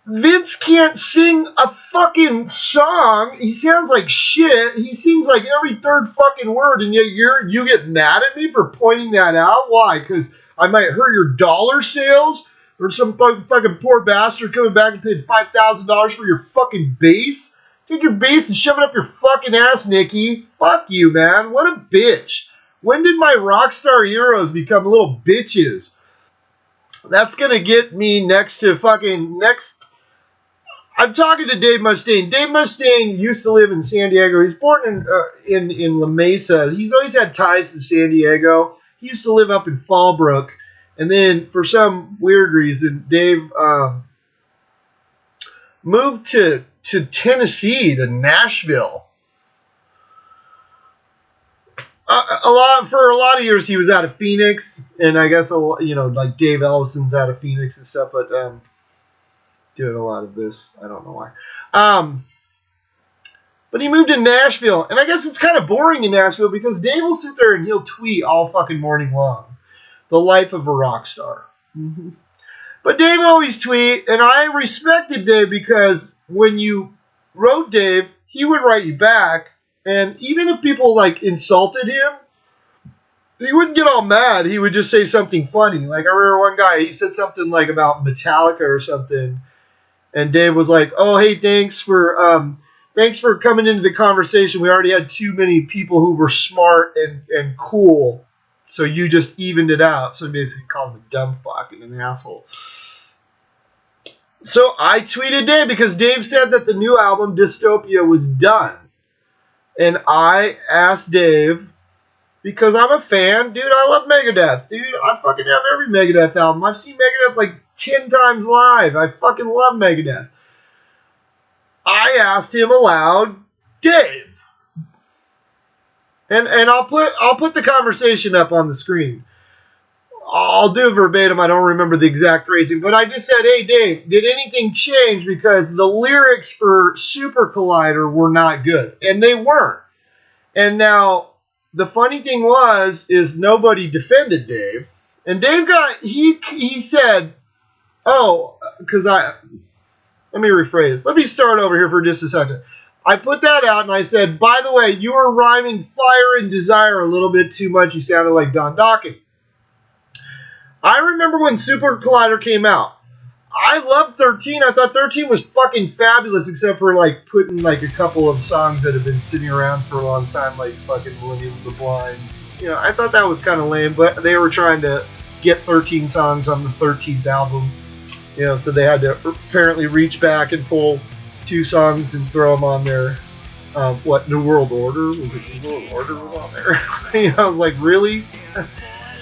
Vince can't sing a fucking song. He sounds like shit. He sings like every third fucking word, and yet you get mad at me for pointing that out. Why? Because I might hurt your dollar sales, or some fucking poor bastard coming back and paid $5,000 for your fucking bass. Take your bass and shove it up your fucking ass, Nikki. Fuck you, man. What a bitch. When did my Rockstar heroes become little bitches? That's going to get me next. I'm talking to Dave Mustaine. Dave Mustaine used to live in San Diego. He's born in La Mesa. He's always had ties to San Diego. He used to live up in Fallbrook. And then, for some weird reason, Dave moved to Tennessee, to Nashville. For a lot of years, he was out of Phoenix, and I guess like Dave Ellison's out of Phoenix and stuff. But doing a lot of this, I don't know why. But he moved to Nashville, and I guess it's kind of boring in Nashville because Dave will sit there and he'll tweet all fucking morning long. The life of a rock star. Mm-hmm. But Dave always tweet, and I respected Dave because when you wrote Dave, he would write you back. And even if people insulted him, he wouldn't get all mad. He would just say something funny. Like I remember one guy, he said something about Metallica or something, and Dave was like, "Oh, hey, thanks for coming into the conversation. We already had too many people who were smart and cool, so you just evened it out." So he basically called him a dumb fuck and an asshole. So I tweeted Dave because Dave said that the new album Dystopia was done. And I asked Dave, because I'm a fan, dude, I love Megadeth. Dude, I fucking have every Megadeth album. I've seen Megadeth 10 times live. I fucking love Megadeth. I asked him aloud, Dave. And I'll put the conversation up on the screen. I'll do it verbatim. I don't remember the exact phrasing, but I just said, "Hey, Dave, did anything change?" Because the lyrics for Super Collider were not good, and they weren't. And now the funny thing is nobody defended Dave, and Dave he said, "Oh, because let me rephrase. Let me start over here for just a second." I put that out and I said, "By the way, you were rhyming fire and desire a little bit too much. You sounded like Don Dokken." I remember when Super Collider came out. I loved 13. I thought 13 was fucking fabulous, except for like putting like a couple of songs that have been sitting around for a long time, like fucking Millennium of the Blind. You know, I thought that was kind of lame, but they were trying to get 13 songs on the 13th album. You know, so they had to apparently reach back and pull 2 songs and throw them on there. New World Order? Was it New World Order was on there? You know, I was like, really?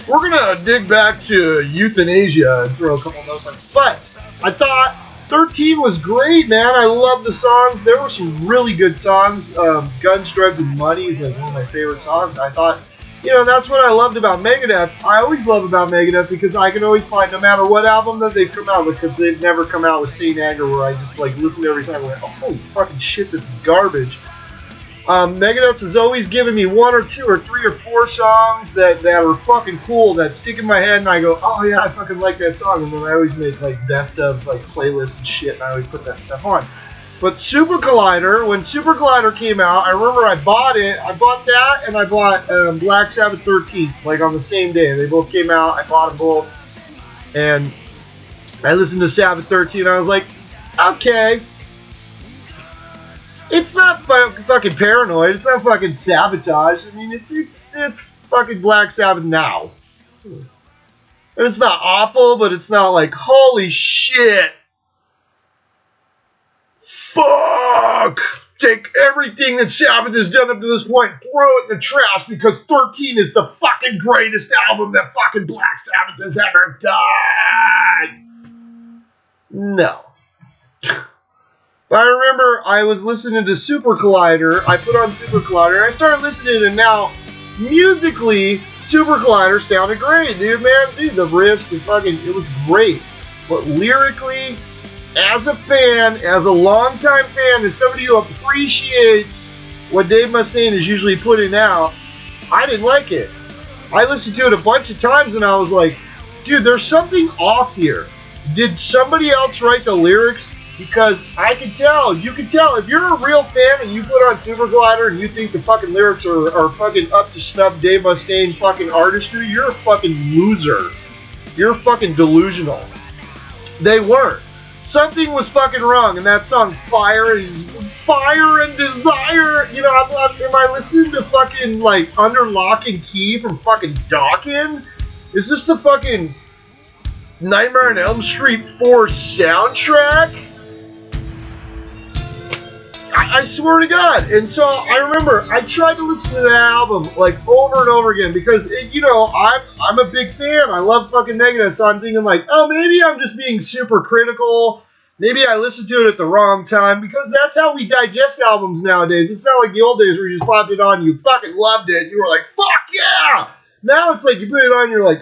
We're gonna dig back to euthanasia and throw a couple of those on. But I thought 13 was great, man. I love the songs. There were some really good songs. Guns, Drugs, and Money is like one of my favorite songs. I thought, you know, that's what I loved about Megadeth. I always love about Megadeth because I can always find, no matter what album that they've come out with, because they've never come out with Saint Anger where I just like listen to every time and like, oh, holy fucking shit, this is garbage. Megadeth has always given me 1 or 2 or 3 or 4 songs that are fucking cool, that stick in my head, and I go, oh yeah, I fucking like that song, and then I always make like best of like playlists and shit, and I always put that stuff on. But Super Collider, when Super Collider came out, I remember I bought it. I bought that, and I bought Black Sabbath 13, like on the same day. They both came out. I bought them both, and I listened to Sabbath 13. And I was like, okay. It's not fucking Paranoid. It's not fucking Sabotage. I mean, it's fucking Black Sabbath now. And it's not awful, but it's not like, holy shit. Fuck! Take everything that Sabbath has done up to this point, throw it in the trash because 13 is the fucking greatest album that fucking Black Sabbath has ever done. No. But I remember I was listening to Super Collider. I put on Super Collider. I started listening, and now musically, Super Collider sounded great, dude. Man, dude, the riffs, it was great. But lyrically, as a fan, as a longtime fan, as somebody who appreciates what Dave Mustaine is usually putting out, I didn't like it. I listened to it a bunch of times, and I was like, dude, there's something off here. Did somebody else write the lyrics? Because I can tell, you can tell, if you're a real fan and you put on Super Collider and you think the fucking lyrics are fucking up to snuff Dave Mustaine fucking artistry, you're a fucking loser. You're fucking delusional. They weren't. Something was fucking wrong in that song, Fire and Desire. You know, am I listening to fucking, like, Under Lock and Key from fucking Dawkins? Is this the fucking Nightmare on Elm Street 4 soundtrack? I swear to God. And so I remember I tried to listen to that album like over and over again because you know I'm a big fan. I love fucking Megadeth, so I'm thinking like, oh, maybe I'm just being super critical. Maybe I listened to it at the wrong time because that's how we digest albums nowadays. It's not like the old days where you just popped it on, you fucking loved it, you were like, fuck yeah. Now it's like you put it on, you're like,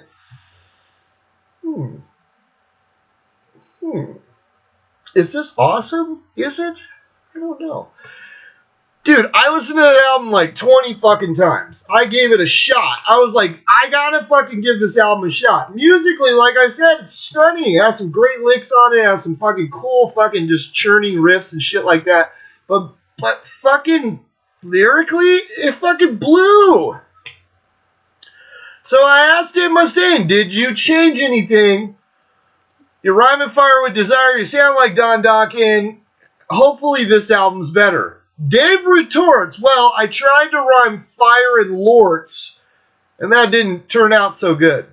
is this awesome? Is it? I don't know. Dude, I listened to that album like 20 fucking times. I gave it a shot. I was like, I gotta fucking give this album a shot. Musically, like I said, it's stunning. It has some great licks on it. It has some fucking cool fucking just churning riffs and shit like that. But fucking lyrically, it fucking blew. So I asked Dave Mustaine, did you change anything? You rhyme and fire with desire. You sound like Don Dokken. Hopefully this album's better. Dave retorts, well, I tried to rhyme fire and lorts, and that didn't turn out so good.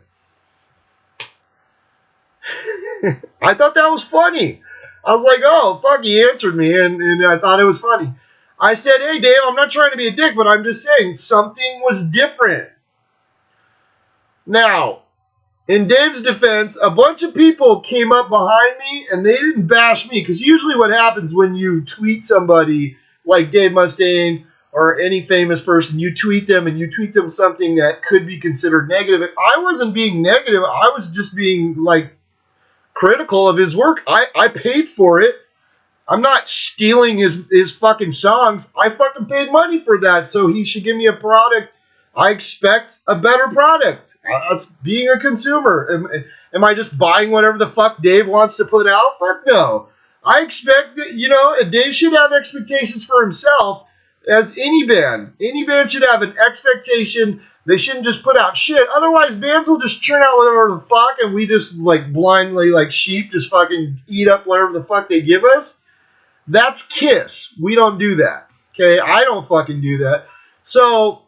I thought that was funny. I was like, oh, fuck, he answered me, and I thought it was funny. I said, hey, Dave, I'm not trying to be a dick, but I'm just saying something was different. Now, in Dave's defense, a bunch of people came up behind me, and they didn't bash me, because usually what happens when you tweet somebody like Dave Mustaine or any famous person, you tweet them, and you tweet them something that could be considered negative. And I wasn't being negative. I was just being, like, critical of his work. I paid for it. I'm not stealing his fucking songs. I fucking paid money for that, so he should give me a product. I expect a better product. That's being a consumer. Am I just buying whatever the fuck Dave wants to put out? Fuck no. I expect that, you know, Dave should have expectations for himself as any band. Any band should have an expectation They shouldn't just put out shit. Otherwise, bands will just churn out whatever the fuck, and we just, like, blindly, like sheep, just fucking eat up whatever the fuck they give us. That's Kiss. We don't do that. Okay? I don't fucking do that. So,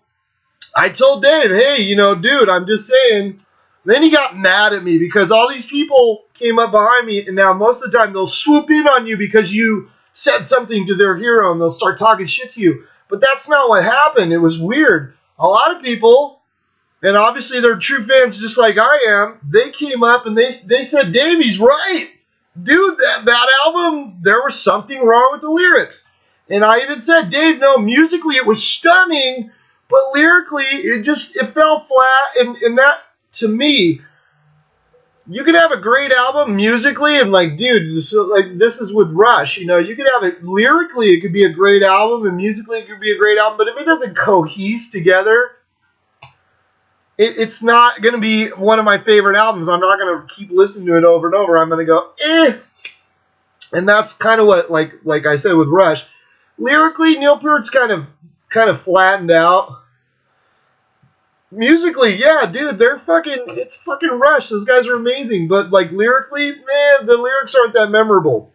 I told Dave, hey, dude, I'm just saying. Then he got mad at me because all these people came up behind me, and now most of the time they'll swoop in on you because you said something to their hero, and they'll start talking shit to you. But that's not what happened. It was weird. A lot of people, and obviously they're true fans just like I am, they came up and they said, Dave, he's right. Dude, that album, there was something wrong with the lyrics. And I even said, Dave, no, musically it was stunning, but lyrically it fell flat. And that, to me, you can have a great album musically, and like, dude, this is with Rush. You could have it lyrically, it could be a great album, and musically it could be a great album. But if it doesn't cohese together, it's not going to be one of my favorite albums. I'm not going to keep listening to it over and over. I'm going to go, eh. And that's kind of what, like I said with Rush, lyrically, Neil Peart's kind of flattened out. Musically, yeah, dude, it's fucking Rush. Those guys are amazing. But, like, lyrically, man, the lyrics aren't that memorable.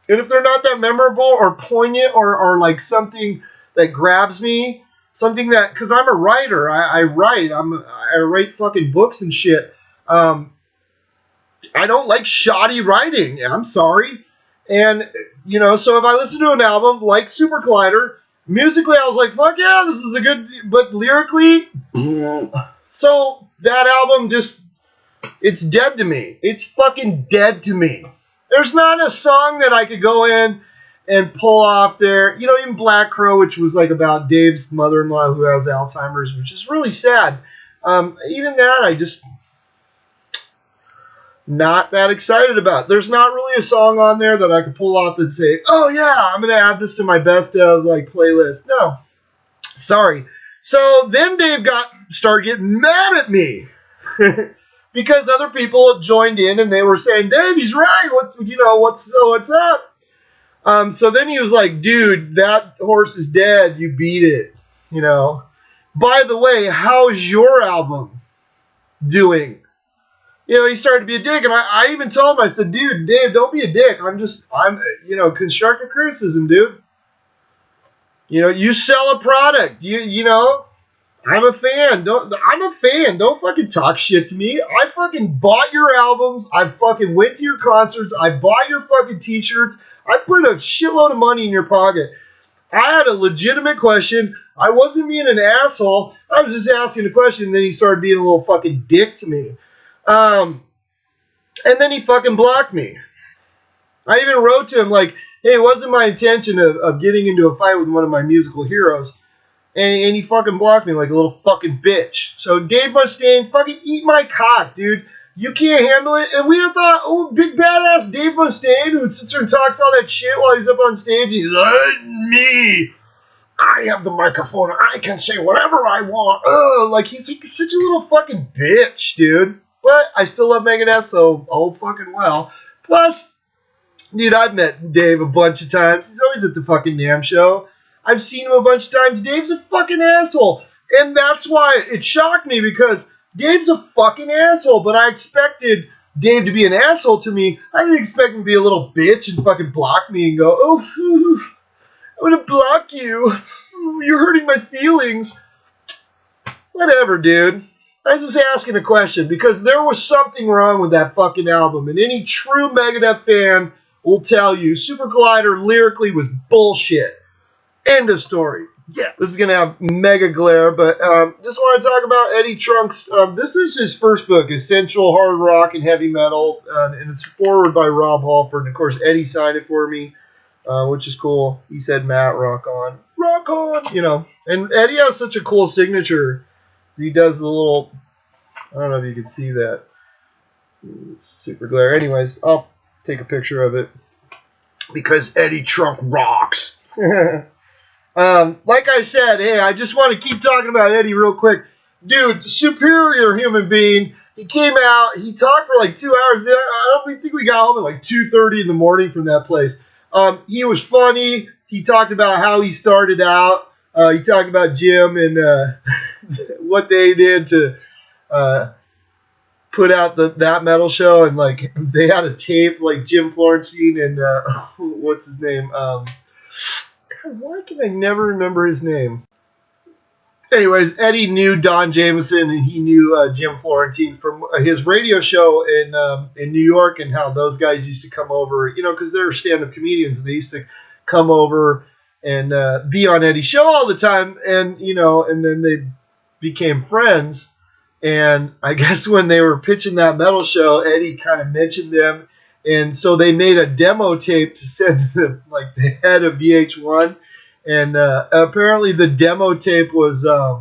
And if they're not that memorable or poignant or like, something that grabs me, something that, because I'm a writer, I write, I write fucking books and shit. I don't like shoddy writing. I'm sorry. And, so if I listen to an album like Super Collider, musically, I was like, fuck yeah, this is a good, but lyrically, so that album it's dead to me. It's fucking dead to me. There's not a song that I could go in and pull off there. Even Black Crow, which was like about Dave's mother-in-law who has Alzheimer's, which is really sad. Even that, I just not that excited about. There's not really a song on there that I could pull off and say, oh yeah, I'm going to add this to my best of like playlist. No. Sorry. So then Dave started getting mad at me because other people joined in and they were saying, Dave, he's right. What's up? So then he was like, dude, that horse is dead. You beat it. By the way, how's your album doing? He started to be a dick, and I even told him, I said, dude, Dave, don't be a dick. I'm constructive criticism, dude. You sell a product. I'm a fan. Don't fucking talk shit to me. I fucking bought your albums. I fucking went to your concerts. I bought your fucking t-shirts. I put a shitload of money in your pocket. I had a legitimate question. I wasn't being an asshole. I was just asking a question, and then he started being a little fucking dick to me. And then he fucking blocked me. I even wrote to him like, hey, it wasn't my intention of getting into a fight with one of my musical heroes. And he fucking blocked me like a little fucking bitch. So Dave Mustaine, fucking eat my cock, dude. You can't handle it. And we thought, oh, big badass Dave Mustaine, who sits there and talks all that shit while he's up on stage. He's like, me. I have the microphone. I can say whatever I want. Oh, like he's such a little fucking bitch, dude. But I still love Megadeth, so oh fucking well. Plus, dude, I've met Dave a bunch of times. He's always at the fucking damn show. I've seen him a bunch of times. Dave's a fucking asshole. And that's why it shocked me, because Dave's a fucking asshole. But I expected Dave to be an asshole to me. I didn't expect him to be a little bitch and fucking block me and go, oh, I'm going to block you. You're hurting my feelings. Whatever, dude. I was just asking a question because there was something wrong with that fucking album. And any true Megadeth fan will tell you Super Collider lyrically was bullshit. End of story. Yeah, this is going to have mega glare, but just want to talk about Eddie Trunk's. This is his first book, Essential Hard Rock and Heavy Metal, and it's forward by Rob Halford. And, of course, Eddie signed it for me, which is cool. He said, Matt, rock on. Rock on! And Eddie has such a cool signature. He does the little, I don't know if you can see that. It's super glare. Anyways, I'll take a picture of it because Eddie Trunk rocks. Like I said, hey, I just want to keep talking about Eddie real quick. Dude, superior human being. He came out, he talked for like 2 hours. I don't think we got home at like 2:30 in the morning from that place. He was funny. He talked about how he started out. He talked about Jim and what they did to uh, put out that metal show, and like they had a tape, like Jim Florentine and what's his name? God, why can I never remember his name? Anyways, Eddie knew Don Jameson and he knew Jim Florentine from his radio show in New York, and how those guys used to come over, because they're stand-up comedians, and they used to come over and be on Eddie's show all the time, and and then they became friends. And I guess when they were pitching that metal show, Eddie kind of mentioned them, and so they made a demo tape to send to the head of VH1. And apparently the demo tape was, I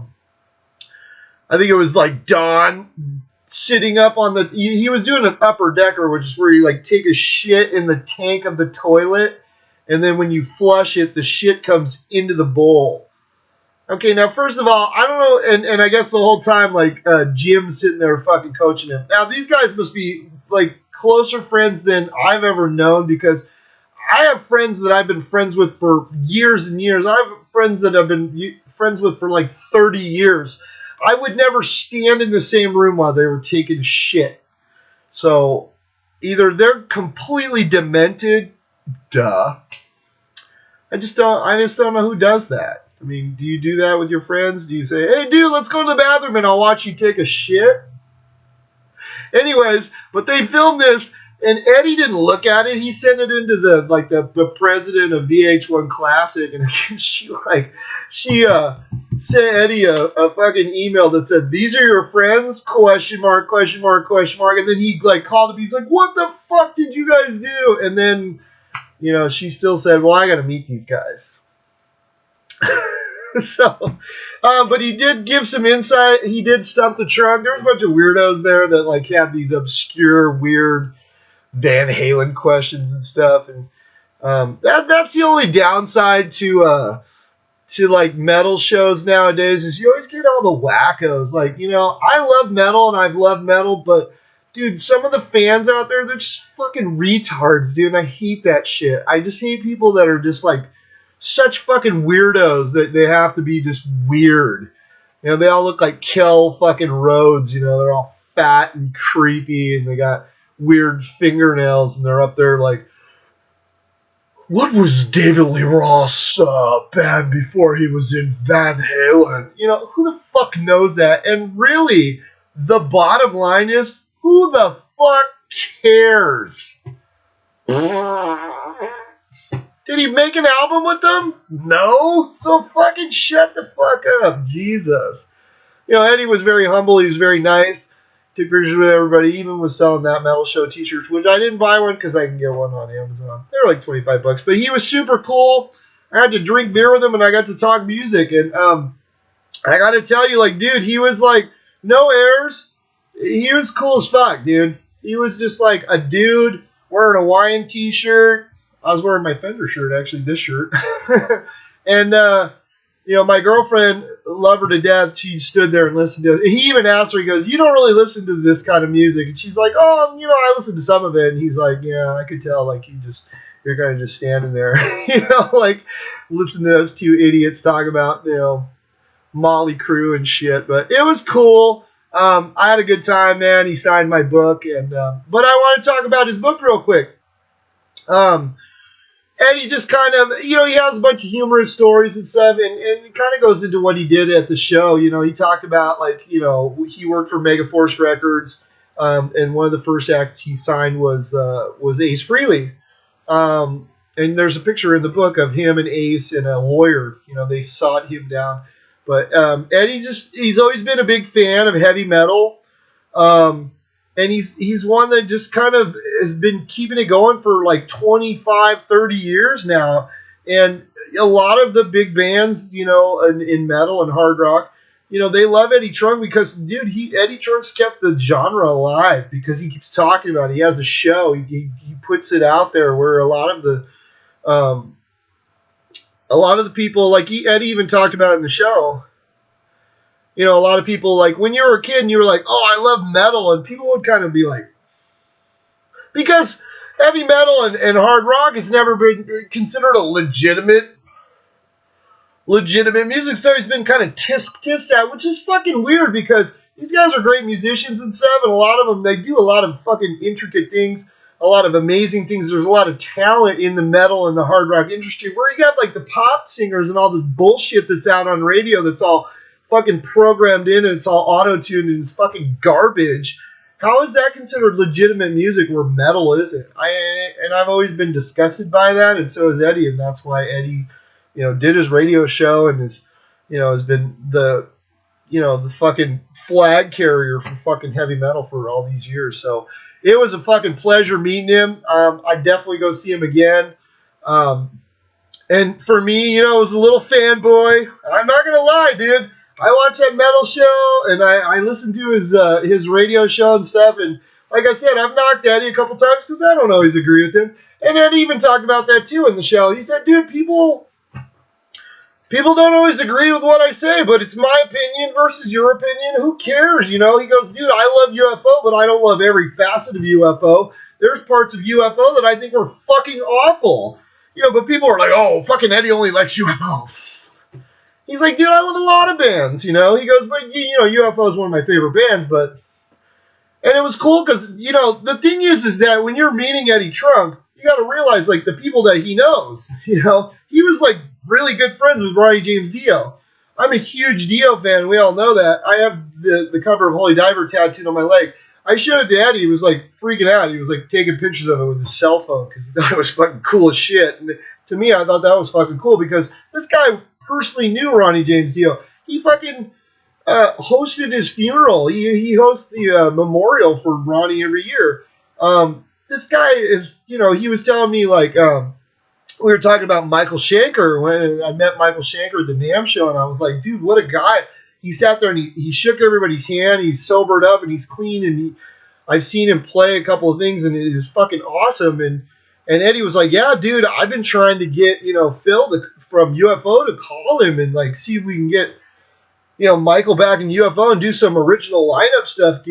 think it was like Don sitting up on he was doing an upper decker, which is where you take a shit in the tank of the toilet, and then when you flush it, the shit comes into the bowl. Okay, now first of all, I don't know, and I guess the whole time Jim's sitting there fucking coaching him. Now these guys must be closer friends than I've ever known, because I have friends that I've been friends with for years and years. I have friends that I've been friends with for 30 years. I would never stand in the same room while they were taking shit. So either they're completely demented, duh. I just don't know who does that. I mean, do you do that with your friends? Do you say, hey dude, let's go to the bathroom and I'll watch you take a shit? Anyways, but they filmed this, and Eddie didn't look at it. He sent it into the president of VH1 Classic, and she sent Eddie a fucking email that said, "These are your friends?" Question mark, question mark, question mark. And then he called him. He's like, "What the fuck did you guys do?" And then she still said, "Well, I got to meet these guys." So, but he did give some insight. He did stump the trunk. There was a bunch of weirdos there that had these obscure, weird Van Halen questions and stuff, and that's the only downside to metal shows nowadays, is you always get all the wackos. I love metal and I've loved metal, but dude, some of the fans out there, they're just fucking retards, dude. And I hate that shit. I just hate people that are just such fucking weirdos that they have to be just weird. They all look like Kel fucking Rhodes. They're all fat and creepy, and they got weird fingernails, and they're up there what was David Lee Roth's band before he was in Van Halen? Who the fuck knows that? And really, the bottom line is, who the fuck cares? Did he make an album with them? No. So fucking shut the fuck up. Jesus. Eddie was very humble. He was very nice. Took pictures with everybody. Even was selling that metal show t-shirts, which I didn't buy one because I can get one on Amazon. They were $25. But he was super cool. I had to drink beer with him, and I got to talk music. And I got to tell you, dude, he was no airs. He was cool as fuck, dude. He was just a dude wearing a Hawaiian t-shirt. I was wearing my Fender shirt, actually, this shirt. And, my girlfriend, loved her to death. She stood there and listened to it. He even asked her, he goes, "You don't really listen to this kind of music." And she's like, "Oh, I listen to some of it." And he's like, "Yeah, I could tell, you're kind of just standing there, listen to those two idiots talk about, Motley Crue and shit." But it was cool. I had a good time, man. He signed my book. And but I want to talk about his book real quick. And he just kind of, he has a bunch of humorous stories and stuff, and it kind of goes into what he did at the show. He talked about, he worked for Megaforce Records, and one of the first acts he signed was Ace Frehley. And there's a picture in the book of him and Ace and a lawyer. They sought him down. But Eddie he's always been a big fan of heavy metal. And he's one that just kind of has been keeping it going for 25, 30 years now. And a lot of the big bands, in metal and hard rock, they love Eddie Trunk because, dude, Eddie Trunk's kept the genre alive because he keeps talking about it. He has a show. He puts it out there where a lot of the people, Eddie even talked about it in the show. A lot of people, when you were a kid and you were like, "Oh, I love metal," and people would kind of be like, because heavy metal and hard rock has never been considered a legitimate legitimate music. So he's been kind of tisk at, which is fucking weird because these guys are great musicians and stuff, and a lot of them, they do a lot of fucking intricate things, a lot of amazing things. There's a lot of talent in the metal and the hard rock industry where you got like the pop singers and all this bullshit that's out on radio that's all fucking programmed in and it's all auto-tuned and it's fucking garbage. How is that considered legitimate music where metal isn't? I've always been disgusted by that, and so is Eddie, and that's why Eddie, did his radio show and has been the fucking flag carrier for fucking heavy metal for all these years. So it was a fucking pleasure meeting him. I'd definitely go see him again. And for me, it was a little fanboy. I'm not gonna lie, dude. I watched that metal show and I listened to his radio show and stuff. And like I said, I've knocked Eddie a couple times because I don't always agree with him. And Eddie even talked about that too in the show. He said, dude, people don't always agree with what I say, but it's my opinion versus your opinion. Who cares? He goes, dude, I love UFO, but I don't love every facet of UFO. There's parts of UFO that I think are fucking awful. But people are like, oh, fucking Eddie only likes UFO. He's like, dude, I love a lot of bands, He goes, but, UFO is one of my favorite bands, and it was cool because, the thing is that when you're meeting Eddie Trunk, you got to realize, like, the people that he knows, he was, like, really good friends with Ronnie James Dio. I'm a huge Dio fan. We all know that. I have the cover of Holy Diver tattooed on my leg. I showed it to Eddie. He was, like, freaking out. He was, like, taking pictures of it with his cell phone because he thought it was fucking cool as shit. And to me, I thought that was fucking cool because this guy personally knew Ronnie James Dio. He fucking hosted his funeral. He hosts the memorial for Ronnie every year. This guy is, he was telling me, like, we were talking about Michael Schenker when I met Michael Schenker at the NAMM show, and I was like, dude, what a guy. He sat there and he shook everybody's hand. He's sobered up and he's clean, and I've seen him play a couple of things, and it is fucking awesome. And Eddie was like, yeah, dude, I've been trying to get, Phil from UFO to call him and, like, see if we can get, Michael back in UFO and do some original lineup stuff,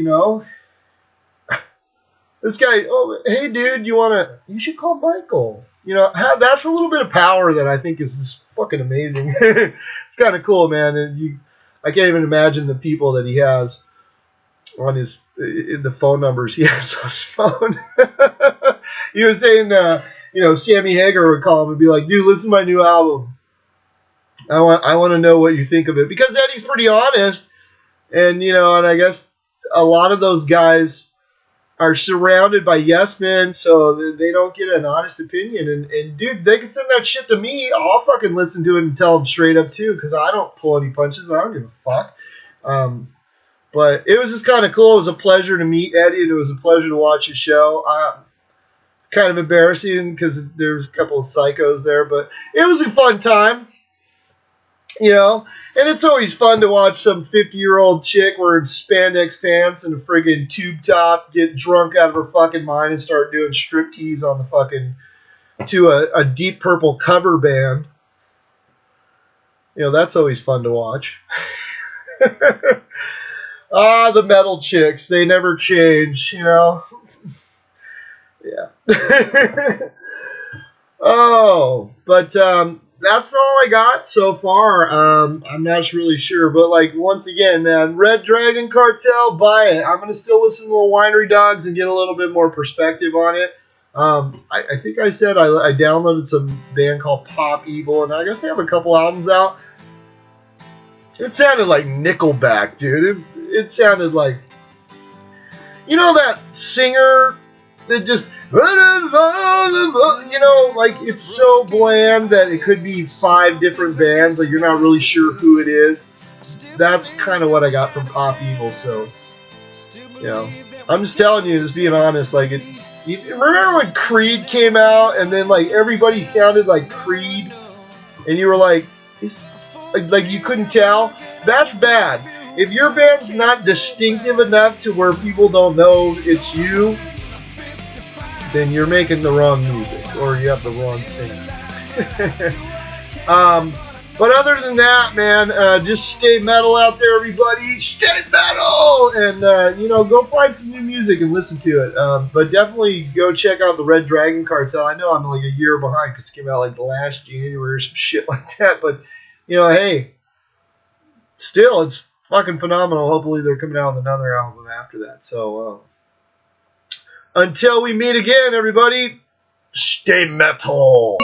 This guy, oh, hey, dude, you should call Michael. That's a little bit of power that I think is just fucking amazing. It's kind of cool, man. And I can't even imagine the people that he has on the phone numbers he has on his phone. He was saying, Sammy Hagar would call him and be like, dude, listen to my new album. I want to know what you think of it. Because Eddie's pretty honest. And, and I guess a lot of those guys are surrounded by yes men, so they don't get an honest opinion. And dude, they can send that shit to me. I'll fucking listen to it and tell them straight up too, because I don't pull any punches. I don't give a fuck. But it was just kind of cool. It was a pleasure to meet Eddie, and it was a pleasure to watch his show. Kind of embarrassing because there's a couple of psychos there, but it was a fun time. And it's always fun to watch some 50-year-old chick wearing spandex pants and a friggin' tube top get drunk out of her fucking mind and start doing striptease on the fucking to a Deep Purple cover band. That's always fun to watch. The metal chicks, they never change, Yeah. Oh, but that's all I got so far. I'm not really sure, but like once again, man, Red Dragon Cartel, buy it. I'm gonna still listen to the Winery Dogs and get a little bit more perspective on it. I think I said I downloaded some band called Pop Evil, and I guess they have a couple albums out. It sounded like Nickelback, dude. It sounded like, that singer that just, like it's so bland that it could be 5 different bands. Like you're not really sure who it is. That's kind of what I got from Pop Evil. So, I'm just telling you, just being honest. Like you remember when Creed came out and then like everybody sounded like Creed, and you were like you couldn't tell? That's bad. If your band's not distinctive enough to where people don't know it's you, then you're making the wrong music, or you have the wrong singer. But other than that, man, just stay metal out there, everybody. Stay metal! And, go find some new music and listen to it. But definitely go check out the Red Dragon Cartel. I know I'm like a year behind because it came out like the last January or some shit like that. But hey, still, it's fucking phenomenal. Hopefully they're coming out with another album after that. So, until we meet again, everybody, stay metal.